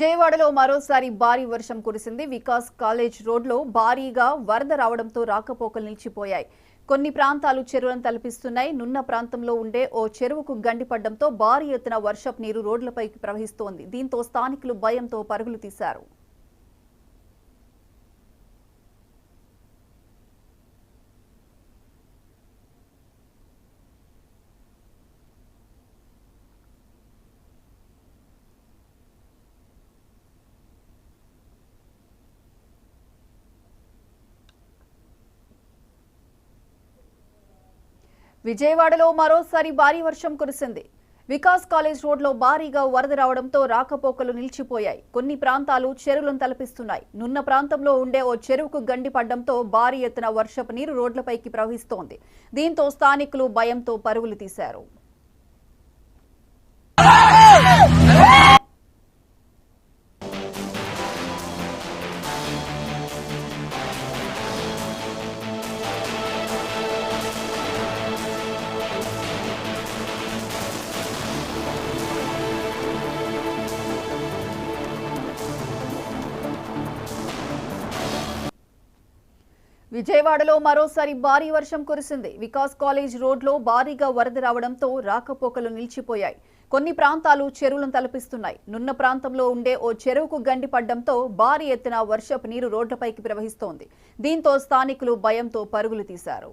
విజయవాడలో మరోసారి భారీ వర్షం కురిసింది. వికాస్ కాలేజ్ రోడ్లో భారీగా వరద రావడంతో రాకపోకలు నిలిచిపోయాయి. కొన్ని ప్రాంతాలు చెరువులను తలపిస్తున్నాయి. నున్న ప్రాంతంలో ఉండే ఓ చెరువుకు గండిపడడంతో భారీ ఎత్తున వర్షపు నీరు రోడ్లపైకి ప్రవహిస్తోంది. దీంతో స్థానికులు భయంతో పరుగులు తీశారు. విజయవాడలో మరోసారి భారీ వర్షం కురిసింది. వికాస్ కాలేజ్ రోడ్లో భారీగా వరద రావడంతో రాకపోకలు నిలిచిపోయాయి. కొన్ని ప్రాంతాలు చెరువులను తలపిస్తున్నాయి. నున్న ప్రాంతంలో ఉండే ఓ చెరువుకు గండి పడడంతో భారీ ఎత్తున వర్షపు నీరు రోడ్లపైకి ప్రవహిస్తోంది. దీంతో స్థానికులు భయంతో పరుగులు తీశారు. విజయవాడలో మరోసారి భారీ వర్షం కురిసింది. వికాస్ కాలేజ్ రోడ్లో భారీగా వరద రావడంతో రాకపోకలు నిలిచిపోయాయి. కొన్ని ప్రాంతాలు చెరువులను తలపిస్తున్నాయి. నున్న ప్రాంతంలో ఉండే ఓ చెరువుకు గండి పడడంతో భారీ ఎత్తున వర్షపు నీరు రోడ్లపైకి ప్రవహిస్తోంది. దీంతో స్థానికులు భయంతో పరుగులు తీశారు.